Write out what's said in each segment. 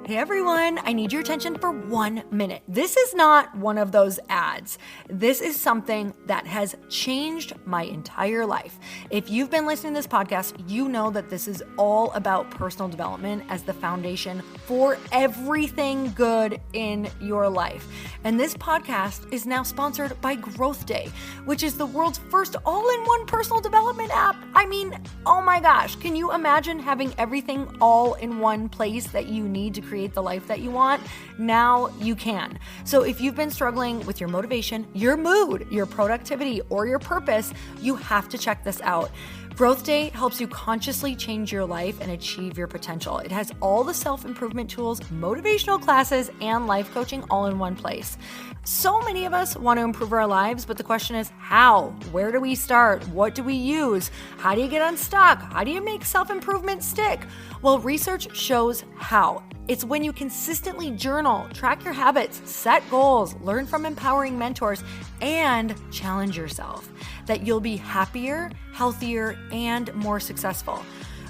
Hey everyone, I need your attention for 1 minute. This is not one of those ads. This is something that has changed my entire life. If you've been listening to this podcast, you know that this is all about personal development as the foundation for everything good in your life. And this podcast is now sponsored by Growth Day, which is the world's first all-in-one personal development app. I mean, oh my gosh, can you imagine having everything all in one place that you need to create the life that you want? Now you can. So if you've been struggling with your motivation, your mood, your productivity, or your purpose, you have to check this out. Growth Day helps you consciously change your life and achieve your potential. It has all the self-improvement tools, motivational classes, and life coaching all in one place. So many of us want to improve our lives, but the question is how? Where do we start? What do we use? How do you get unstuck? How do you make self-improvement stick? Well, research shows how. It's when you consistently journal, track your habits, set goals, learn from empowering mentors, and challenge yourself that you'll be happier, healthier, and more successful.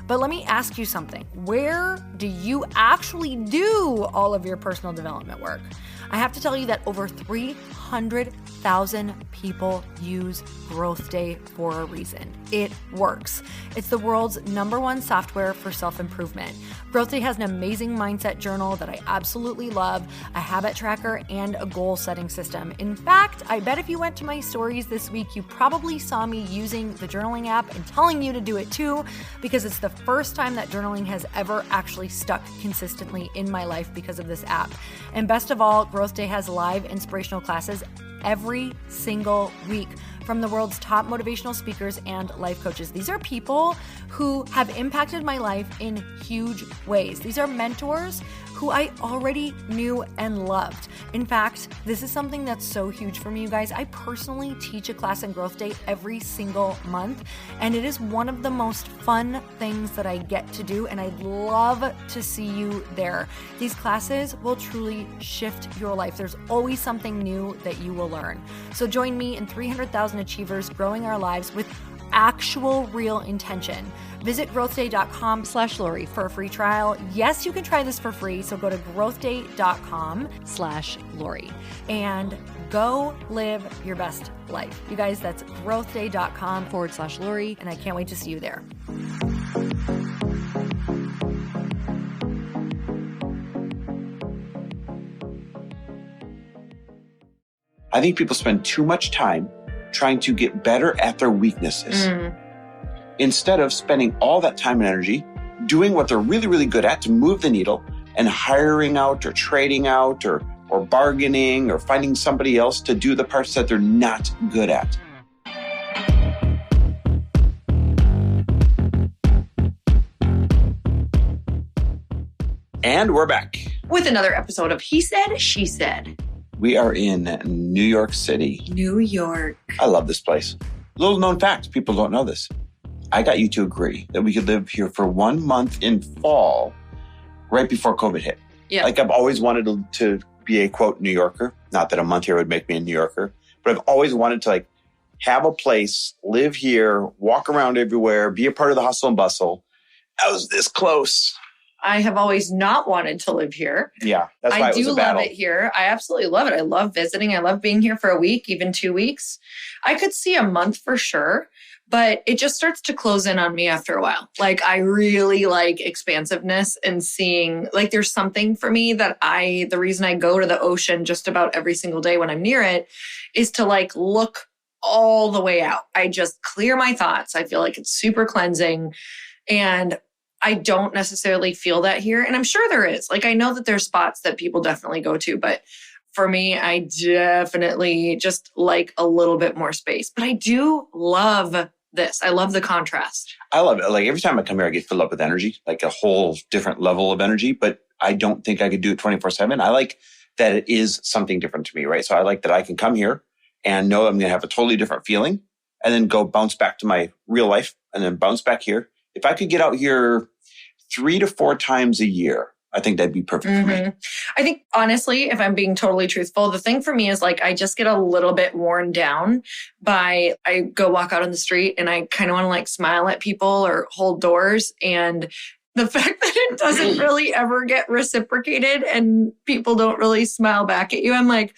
But let me ask you something. Where do you actually do all of your personal development work? I have to tell you that over 300,000 people use Growth Day for a reason. It works. It's the world's #1 software for self-improvement. Growth Day has an amazing mindset journal that I absolutely love, a habit tracker, and a goal-setting system. In fact, I bet if you went to my stories this week, you probably saw me using the journaling app and telling you to do it too, because it's the first time that journaling has ever actually stuck consistently in my life because of this app. And best of all, Growth Day has live inspirational classes every single week from the world's top motivational speakers and life coaches. These are people who have impacted my life in huge ways. These are mentors who I already knew and loved. In fact, this is something that's so huge for me, you guys. I personally teach a class in Growth Day every single month, and it is one of the most fun things that I get to do, and I'd love to see you there. These classes will truly shift your life. There's always something new that you will learn. So join me and 300,000 achievers growing our lives with actual real intention. Visit growthday.com/Lori for a free trial. Yes, you can try this for free. So go to growthday.com/Lori and go live your best life. You guys, that's growthday.com/Lori. And I can't wait to see you there. I think people spend too much time trying to get better at their weaknesses instead of spending all that time and energy doing what they're really, really good at to move the needle and hiring out or trading out or bargaining or finding somebody else to do the parts that they're not good at. And we're back with another episode of He Said, She Said. We are in New York City. New York. I love this place. Little known fact, people don't know this. I got you to agree that we could live here for 1 month in fall, right before COVID hit. Yeah. Like I've always wanted to be a, quote, New Yorker. Not that a month here would make me a New Yorker, but I've always wanted to like have a place, live here, walk around everywhere, be a part of the hustle and bustle. I was this close. I have always not wanted to live here. Yeah, that's why it was a battle. I do love it here. I absolutely love it. I love visiting. I love being here for a week, even 2 weeks. I could see a month for sure, but it just starts to close in on me after a while. Like I really like expansiveness and seeing, like there's something for me that the reason I go to the ocean just about every single day when I'm near it is to like look all the way out. I just clear my thoughts. I feel like it's super cleansing, and I don't necessarily feel that here. And I'm sure there is. Like, I know that there's spots that people definitely go to, but for me, I definitely just like a little bit more space. But I do love this. I love the contrast. I love it. Like every time I come here, I get filled up with energy, like a whole different level of energy, but I don't think I could do it 24/7. I like that it is something different to me, right? So I like that I can come here and know I'm going to have a totally different feeling and then go bounce back to my real life and then bounce back here. If I could get out here 3 to 4 times a year, I think that'd be perfect for me. I think, honestly, if I'm being totally truthful, the thing for me is like, I just get a little bit worn down I go walk out on the street and I kind of want to like smile at people or hold doors. And The fact that it doesn't really ever get reciprocated and people don't really smile back at you. I'm like,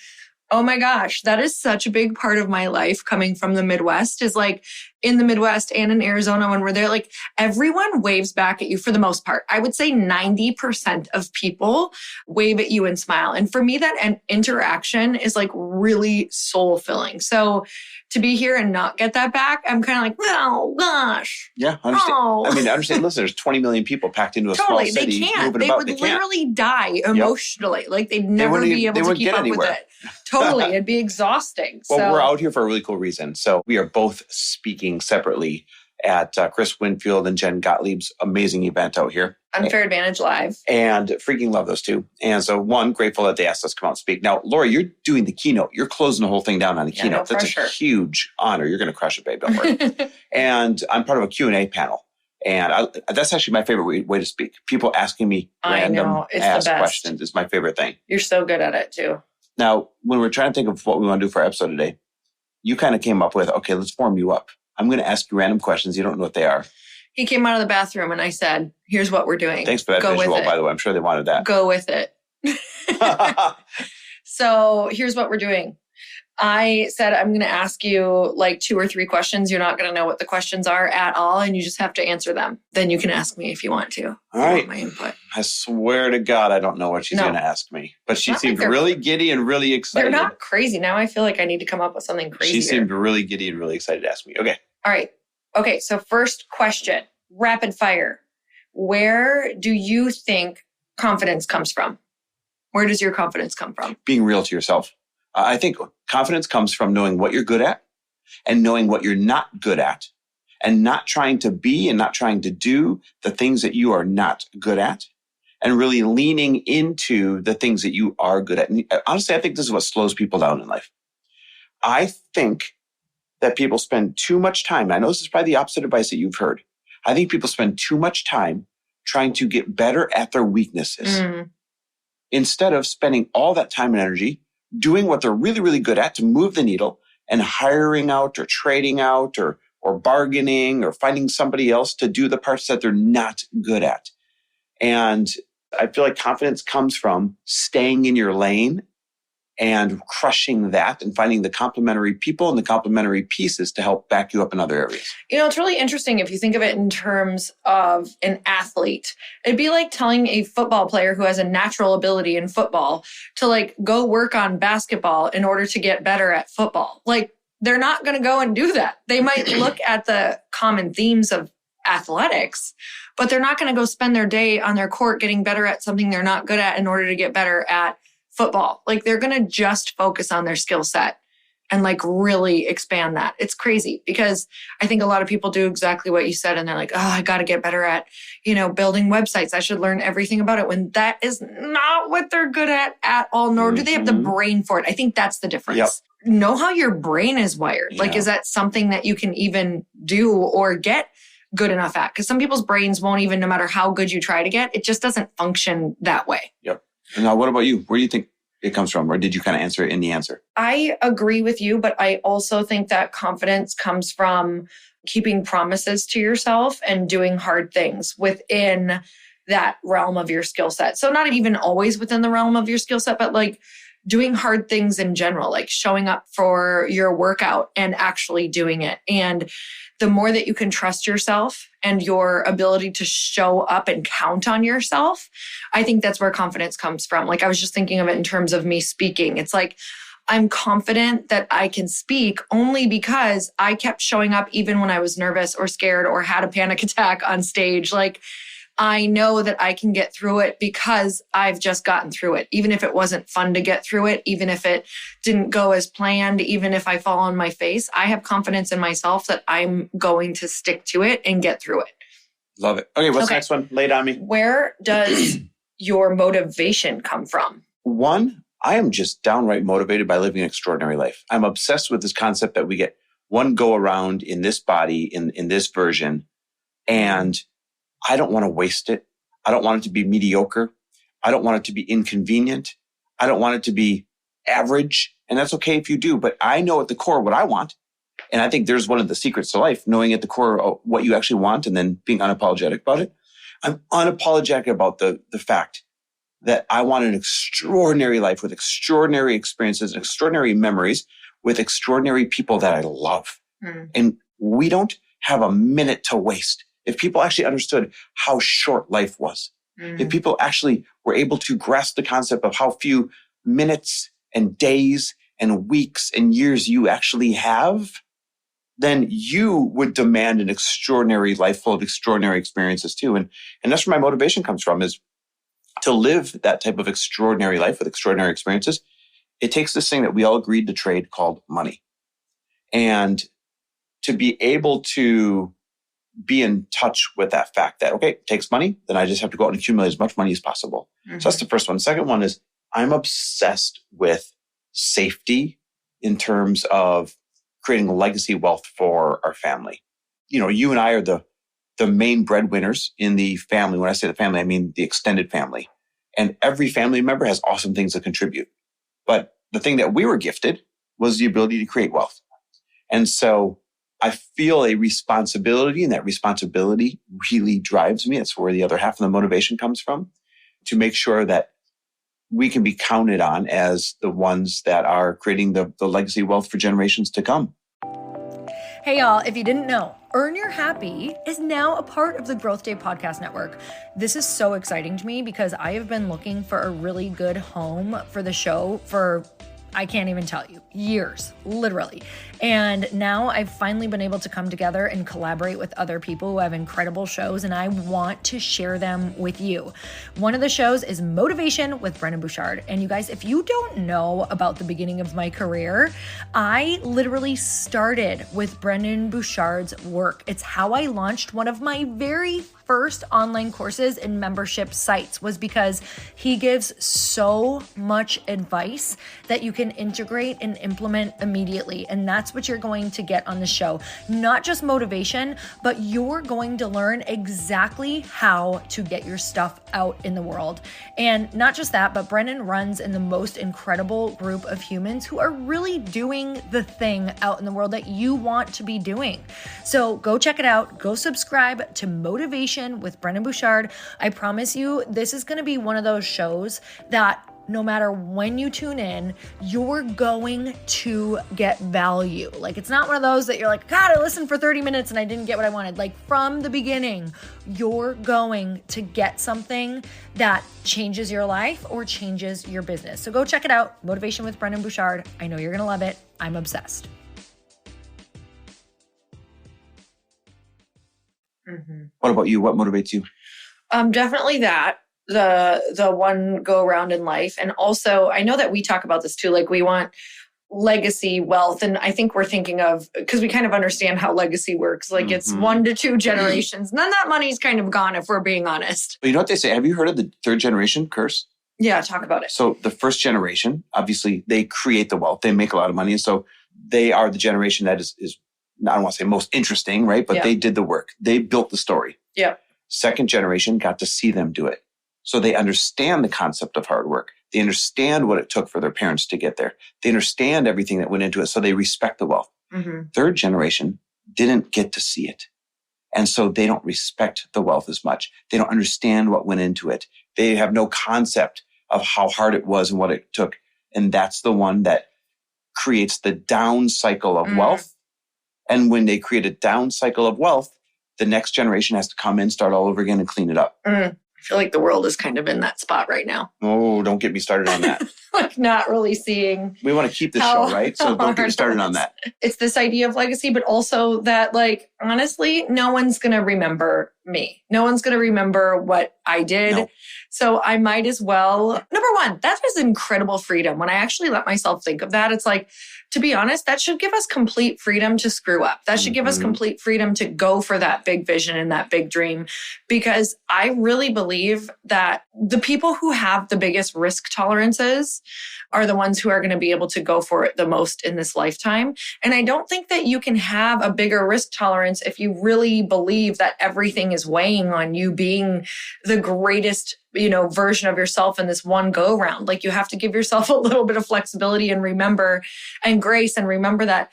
oh my gosh, that is such a big part of my life coming from the Midwest, is like in the Midwest and in Arizona when we're there, like everyone waves back at you for the most part. I would say 90% of people wave at you and smile. And for me, that interaction is like really soul filling. So to be here and not get that back, I'm kind of like, oh gosh. Yeah, I understand. Oh. I mean, I understand. Listen, there's 20 million people packed into a small city. They can't. Moving They about. would They can't. literally die emotionally. Yep. Like they'd never be able to keep up with it. Totally. It'd be exhausting. Well, we're out here for a really cool reason. So we are both speaking separately at Chris Winfield and Jen Gottlieb's amazing event out here. Unfair Advantage Live. And freaking love those two. And so one, grateful that they asked us to come out and speak. Now, Laura, you're doing the keynote. You're closing the whole thing down on the keynote. No That's a huge honor. You're going to crush it, babe. Don't worry. And I'm part of a Q&A panel. And that's actually my favorite way to speak. People asking me random ask questions is my favorite thing. You're so good at it too. Now, when we're trying to think of what we want to do for our episode today, you kind of came up with, okay, let's form you up. I'm going to ask you random questions. You don't know what they are. He came out of the bathroom and I said, here's what we're doing. Thanks for that visual, by the way. I'm sure they wanted that. Go with it. So here's what we're doing. I said, I'm going to ask you like 2 or 3 questions. You're not going to know what the questions are at all, and you just have to answer them. Then you can ask me if you want to. All right. My input. I swear to God, I don't know what she's going to ask me. But she seemed really giddy and really excited. They're not crazy. Now I feel like I need to come up with something crazy. She seemed really giddy and really excited to ask me. Okay. All right. Okay, so first question, rapid fire. Where do you think confidence comes from? Where does your confidence come from? Being real to yourself. I think confidence comes from knowing what you're good at and knowing what you're not good at, and not trying to be and not trying to do the things that you are not good at, and really leaning into the things that you are good at. And honestly, I think this is what slows people down in life. I think that people spend too much time, and I know this is probably the opposite advice that you've heard. I think people spend too much time trying to get better at their weaknesses instead of spending all that time and energy doing what they're really, really good at to move the needle, and hiring out or trading out or bargaining or finding somebody else to do the parts that they're not good at. And I feel like confidence comes from staying in your lane and crushing that and finding the complementary people and the complementary pieces to help back you up in other areas. You know, it's really interesting if you think of it in terms of an athlete. It'd be like telling a football player who has a natural ability in football to like go work on basketball in order to get better at football. Like they're not going to go and do that. They might look at the common themes of athletics, but they're not going to go spend their day on their court getting better at something they're not good at in order to get better at football. Like they're going to just focus on their skill set and like really expand that. It's crazy because I think a lot of people do exactly what you said. And they're like, oh, I got to get better at, building websites. I should learn everything about it, when that is not what they're good at all, nor do they have the brain for it. I think that's the difference. Yep. Know how your brain is wired. Yeah. Like, is that something that you can even do or get good enough at? Because some people's brains won't even, no matter how good you try to get, it just doesn't function that way. Yep. Now, what about you? Where do you think it comes from? Or did you kind of answer it in the answer? I agree with you, but I also think that confidence comes from keeping promises to yourself and doing hard things within that realm of your skill set. So not even always within the realm of your skill set, but like doing hard things in general, like showing up for your workout and actually doing it. And the more that you can trust yourself and your ability to show up and count on yourself, I think that's where confidence comes from. Like I was just thinking of it in terms of me speaking. It's like, I'm confident that I can speak only because I kept showing up even when I was nervous or scared or had a panic attack on stage. Like I know that I can get through it because I've just gotten through it. Even if it wasn't fun to get through it, even if it didn't go as planned, even if I fall on my face, I have confidence in myself that I'm going to stick to it and get through it. Love it. Okay, what's the next one? Lay it on me. Where does your motivation come from? One, I am just downright motivated by living an extraordinary life. I'm obsessed with this concept that we get one go around in this body, in this version, and I don't want to waste it. I don't want it to be mediocre. I don't want it to be inconvenient. I don't want it to be average. And that's okay if you do, but I know at the core what I want. And I think there's one of the secrets to life, knowing at the core what you actually want and then being unapologetic about it. I'm unapologetic about the fact that I want an extraordinary life with extraordinary experiences, extraordinary memories with extraordinary people that I love. And we don't have a minute to waste. If people actually understood how short life was, if people actually were able to grasp the concept of how few minutes and days and weeks and years you actually have, then you would demand an extraordinary life full of extraordinary experiences too. And that's where my motivation comes from, is to live that type of extraordinary life with extraordinary experiences. It takes this thing that we all agreed to trade called money. And to be able to be in touch with that fact that, okay, it takes money, then I just have to go out and accumulate as much money as possible. So that's the first one. The second one is I'm obsessed with safety in terms of creating legacy wealth for our family. You know, you and I are the main breadwinners in the family. When I say the family, I mean the extended family. And every family member has awesome things to contribute. But the thing that we were gifted was the ability to create wealth. And so I feel a responsibility, and that responsibility really drives me. That's where the other half of the motivation comes from, to make sure that we can be counted on as the ones that are creating the legacy wealth for generations to come. Hey y'all, if you didn't know, Earn Your Happy is now a part of the Growth Day Podcast Network. This is so exciting to me because I have been looking for a really good home for the show for, I can't even tell you, years, literally. And now I've finally been able to come together and collaborate with other people who have incredible shows, and I want to share them with you. One of the shows is Motivation with Brendon Burchard. And you guys, if you don't know about the beginning of my career, I literally started with Brendon Burchard's work. It's how I launched one of my very first online courses and membership sites, was because he gives so much advice that you can integrate and implement immediately. And that's what you're going to get on the show. Not just motivation, but you're going to learn exactly how to get your stuff out in the world. And not just that, but Brendon runs in the most incredible group of humans who are really doing the thing out in the world that you want to be doing. So go check it out. Go subscribe to Motivation with Brendon Burchard. I promise you, this is going to be one of those shows that no matter when you tune in, you're going to get value. Like, it's not one of those that you're like, God, I listened for 30 minutes and I didn't get what I wanted. Like, from the beginning, you're going to get something that changes your life or changes your business. So go check it out. Motivation with Brendon Burchard. I know you're going to love it. I'm obsessed. What about you? What motivates you? Definitely that. The one go around in life. And also, I know that we talk about this too, like we want legacy wealth. And I think we're thinking of, because we kind of understand how legacy works, like it's 1 to 2 generations. None of that money's kind of gone, if we're being honest. But you know what they say? Have you heard of the third generation curse? Yeah, talk about it. So the first generation, obviously, they create the wealth. They make a lot of money. And so they are the generation that is I don't want to say most interesting, right? But they did the work. They built the story. Yeah. Second generation got to see them do it. So they understand the concept of hard work. They understand what it took for their parents to get there. They understand everything that went into it. So they respect the wealth. Third generation didn't get to see it. And so they don't respect the wealth as much. They don't understand what went into it. They have no concept of how hard it was and what it took. And that's the one that creates the down cycle of wealth. And when they create a down cycle of wealth, the next generation has to come in, start all over again, and clean it up. I feel like the world is kind of in that spot right now. Oh, don't get me started on that. Like not really seeing. We want to keep the show, right? So don't get me started on that. It's this idea of legacy, but also that, like, honestly, no one's going to remember me. No one's going to remember what I did. No. So I might as well. Number one, that is incredible freedom. When I actually let myself think of that, it's like, to be honest, that should give us complete freedom to screw up. That should give us complete freedom to go for that big vision and that big dream. Because I really believe that the people who have the biggest risk tolerances are the ones who are going to be able to go for it the most in this lifetime. And I don't think that you can have a bigger risk tolerance if you really believe that everything is weighing on you being the greatest, version of yourself in this one go round. Like, you have to give yourself a little bit of flexibility and remember, and grace, and remember that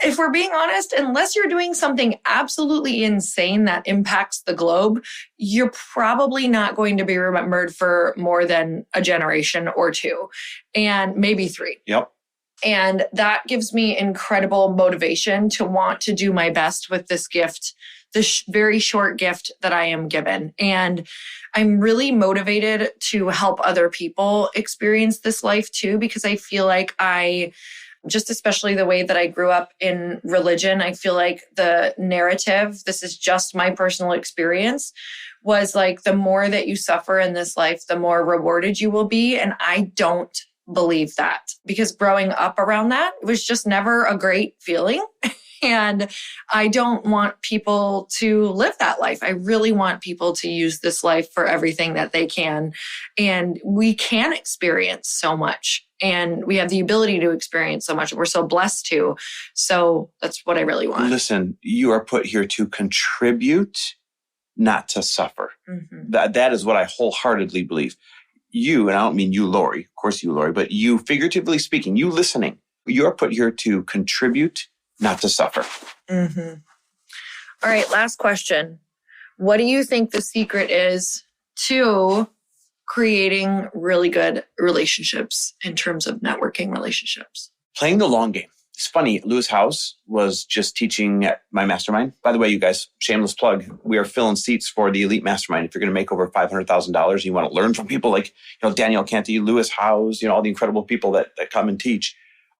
if we're being honest, unless you're doing something absolutely insane that impacts the globe, you're probably not going to be remembered for more than a generation or two, and maybe 3. Yep. And that gives me incredible motivation to want to do my best with this gift, this very short gift that I am given. And I'm really motivated to help other people experience this life too, because I feel like just especially the way that I grew up in religion, I feel like the narrative, this is just my personal experience, was like the more that you suffer in this life, the more rewarded you will be. And I don't believe that, because growing up around that was just never a great feeling. And I don't want people to live that life. I really want people to use this life for everything that they can. And we can experience so much. And we have the ability to experience so much. We're so blessed to. So that's what I really want. Listen, you are put here to contribute, not to suffer. Mm-hmm. That is what I wholeheartedly believe. You, and I don't mean you, Lori, of course you, Lori, but you, figuratively speaking, you listening, you are put here to contribute, not to suffer. Mm-hmm. All right, last question. What do you think the secret is to creating really good relationships in terms of networking relationships? Playing the long game. It's funny, Lewis Howes was just teaching at my mastermind. By the way, you guys, shameless plug, we are filling seats for the elite mastermind. If you're going to make over $500,000 and you want to learn from people like Danielle Canty, Lewis Howes, all the incredible people that come and teach,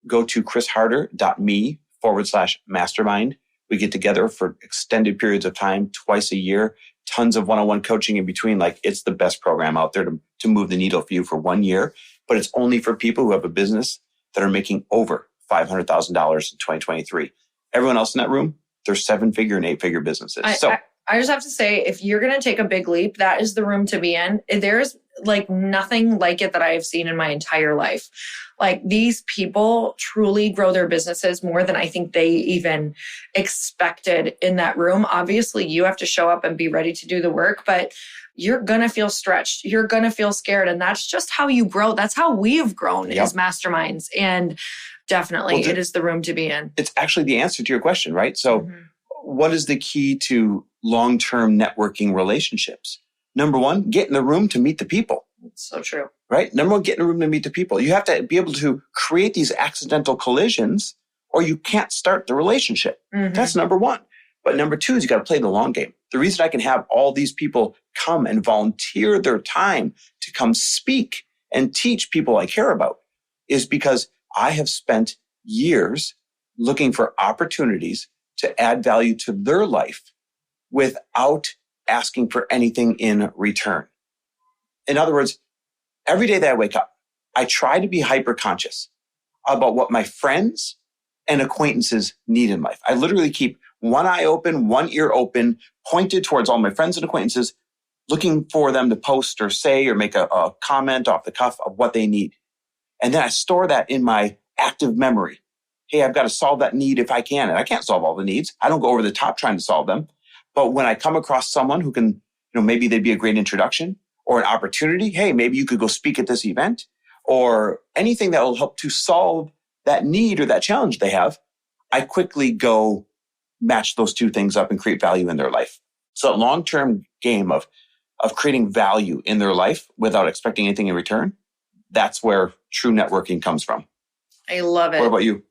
go to chrisharder.me/mastermind. We get together for extended periods of time, twice a year, tons of one-on-one coaching in between. Like, it's the best program out there to move the needle for you for 1 year. But it's only for people who have a business that are making over $500,000 in 2023. Everyone else in that room, they're 7-figure and 8-figure businesses. I just have to say, if you're going to take a big leap, that is the room to be in. There's like nothing like it that I have seen in my entire life. Like, these people truly grow their businesses more than I think they even expected in that room. Obviously, you have to show up and be ready to do the work, but you're going to feel stretched. You're going to feel scared. And that's just how you grow. That's how we've grown as masterminds. And definitely, it is the room to be in. It's actually the answer to your question, right? So what is the key to long-term networking relationships? Number one, get in the room to meet the people. It's so true. Right? Number one, get in the room to meet the people. You have to be able to create these accidental collisions or you can't start the relationship. That's number one. But number two is you got to play the long game. The reason I can have all these people come and volunteer their time to come speak and teach people I care about is because I have spent years looking for opportunities to add value to their life without asking for anything in return. In other words, every day that I wake up, I try to be hyper conscious about what my friends and acquaintances need in life. I literally keep one eye open, one ear open, pointed towards all my friends and acquaintances, looking for them to post or say or make a comment off the cuff of what they need. And then I store that in my active memory. Hey, I've got to solve that need if I can. And I can't solve all the needs. I don't go over the top trying to solve them. But when I come across someone who can, maybe they'd be a great introduction or an opportunity. Hey, maybe you could go speak at this event or anything that will help to solve that need or that challenge they have. I quickly go match those two things up and create value in their life. So a long-term game of creating value in their life without expecting anything in return, that's where true networking comes from. I love it. What about you?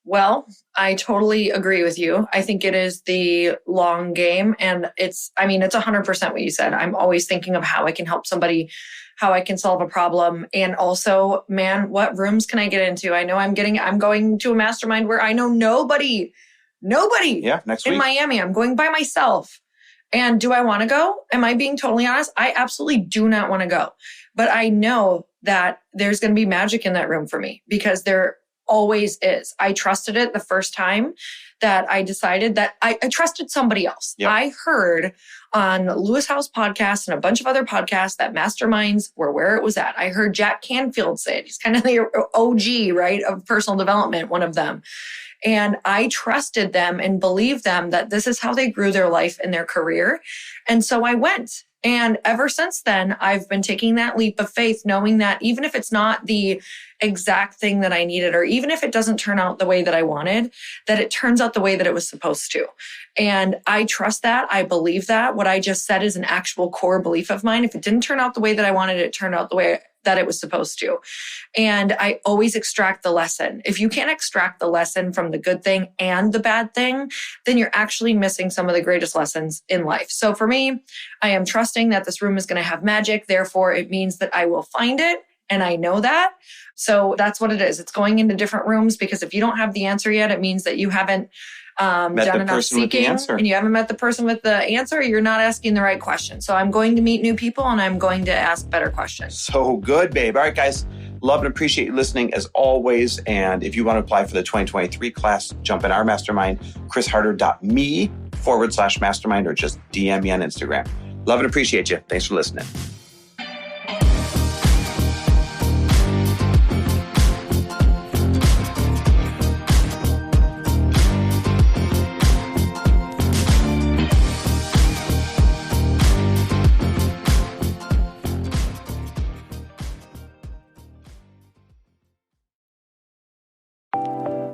Well, I totally agree with you. I think it is the long game. And it's 100% what you said. I'm always thinking of how I can help somebody, how I can solve a problem. And also, man, what rooms can I get into? I know I'm going to a mastermind where I know nobody next week in Miami. I'm going by myself. And do I want to go? Am I being totally honest? I absolutely do not want to go. But I know that there's going to be magic in that room for me because there always is. I trusted it the first time that I decided that I trusted somebody else. Yep. I heard on Lewis Howes podcast and a bunch of other podcasts that masterminds were where it was at. I heard Jack Canfield say it. He's kind of the OG, right, of personal development, one of them. And I trusted them and believed them that this is how they grew their life and their career. And so I went. And ever since then, I've been taking that leap of faith, knowing that even if it's not the exact thing that I needed, or even if it doesn't turn out the way that I wanted, that it turns out the way that it was supposed to. And I trust that. I believe that. What I just said is an actual core belief of mine. If it didn't turn out the way that I wanted, it turned out the way that it was supposed to. And I always extract the lesson. If you can't extract the lesson from the good thing and the bad thing, then you're actually missing some of the greatest lessons in life. So for me, I am trusting that this room is going to have magic. Therefore, it means that I will find it. And I know that. So that's what it is. It's going into different rooms, because if you don't have the answer yet, it means that you haven't done enough seeking, and you haven't met the person with the answer. You're not asking the right question. So I'm going to meet new people, and I'm going to ask better questions. So good, babe. All right, guys. Love and appreciate you listening as always. And if you want to apply for the 2023 class, jump in our mastermind, chrisharder.me/mastermind, or just DM me on Instagram. Love and appreciate you. Thanks for listening.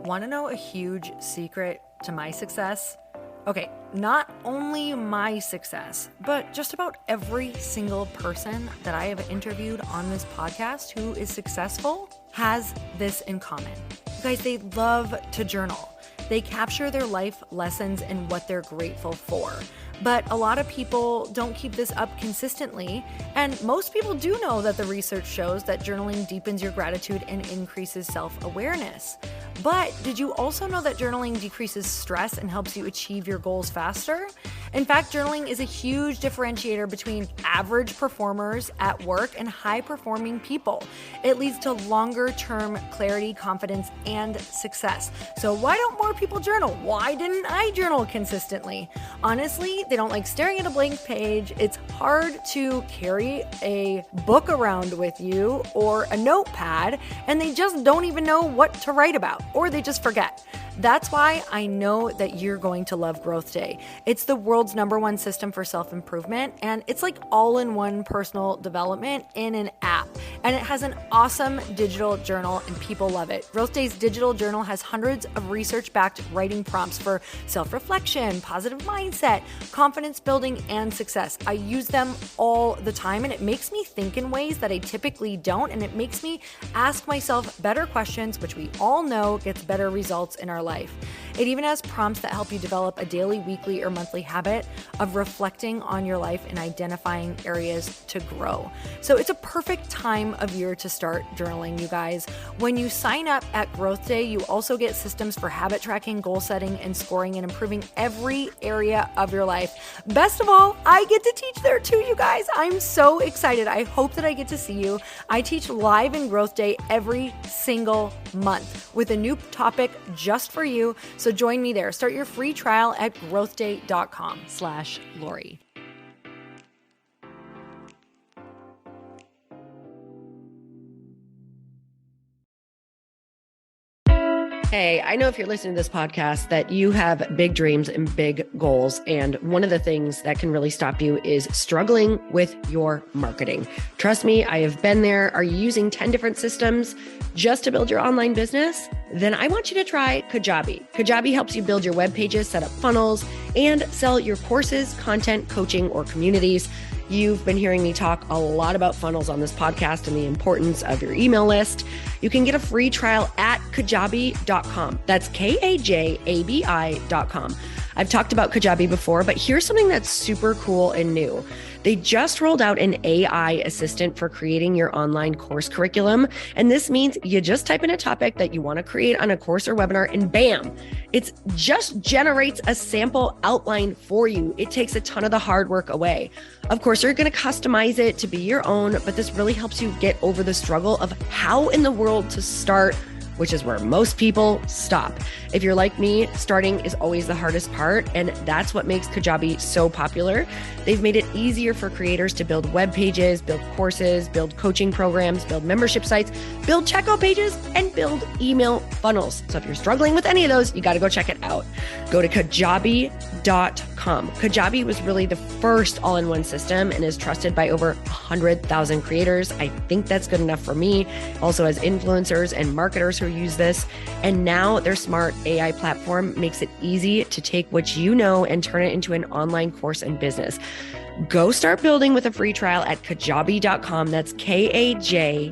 Want to know a huge secret to my success? Okay, not only my success, but just about every single person that I have interviewed on this podcast who is successful has this in common. You guys, they love to journal. They capture their life lessons and what they're grateful for. But a lot of people don't keep this up consistently. And most people do know that the research shows that journaling deepens your gratitude and increases self-awareness. But did you also know that journaling decreases stress and helps you achieve your goals faster? In fact, journaling is a huge differentiator between average performers at work and high-performing people. It leads to longer-term clarity, confidence, and success. So why don't more people journal? Why didn't I journal consistently? Honestly, they don't like staring at a blank page. It's hard to carry a book around with you or a notepad, and they just don't even know what to write about, or they just forget. That's why I know that you're going to love Growth Day. It's the world's #1 system for self-improvement, and it's like all-in-one personal development in an app. And it has an awesome digital journal, and people love it. Growth Day's digital journal has hundreds of research-backed writing prompts for self-reflection, positive mindset, confidence building, and success. I use them all the time, and it makes me think in ways that I typically don't, and it makes me ask myself better questions, which we all know gets better results in our life. It even has prompts that help you develop a daily, weekly, or monthly habit of reflecting on your life and identifying areas to grow. So it's a perfect time of year to start journaling, you guys. When you sign up at Growth Day, you also get systems for habit tracking, goal setting, and scoring, and improving every area of your life. Best of all, I get to teach there too, you guys. I'm so excited. I hope that I get to see you. I teach live in Growth Day every single month with a new topic just for you. So join me there. Start your free trial at growthday.com/Lori. Hey, I know if you're listening to this podcast that you have big dreams and big goals. And one of the things that can really stop you is struggling with your marketing. Trust me, I have been there. Are you using 10 different systems just to build your online business? Then I want you to try Kajabi. Kajabi helps you build your web pages, set up funnels, and sell your courses, content, coaching, or communities. You've been hearing me talk a lot about funnels on this podcast and the importance of your email list. You can get a free trial at kajabi.com. That's Kajabi.com. I've talked about Kajabi before, but here's something that's super cool and new. They just rolled out an AI assistant for creating your online course curriculum. And this means you just type in a topic that you want to create on a course or webinar, and bam, it just generates a sample outline for you. It takes a ton of the hard work away. Of course, you're going to customize it to be your own, but this really helps you get over the struggle of how in the world to start, which is where most people stop. If you're like me, starting is always the hardest part, and that's what makes Kajabi so popular. They've made it easier for creators to build web pages, build courses, build coaching programs, build membership sites, build checkout pages, and build email funnels. So if you're struggling with any of those, you got to go check it out. Go to kajabi.com Kajabi.com. Kajabi was really the first all-in-one system and is trusted by over 100,000 creators. I think that's good enough for me. Also has influencers and marketers who use this. And now their smart AI platform makes it easy to take what you know and turn it into an online course and business. Go start building with a free trial at Kajabi.com. That's Kajabi.com.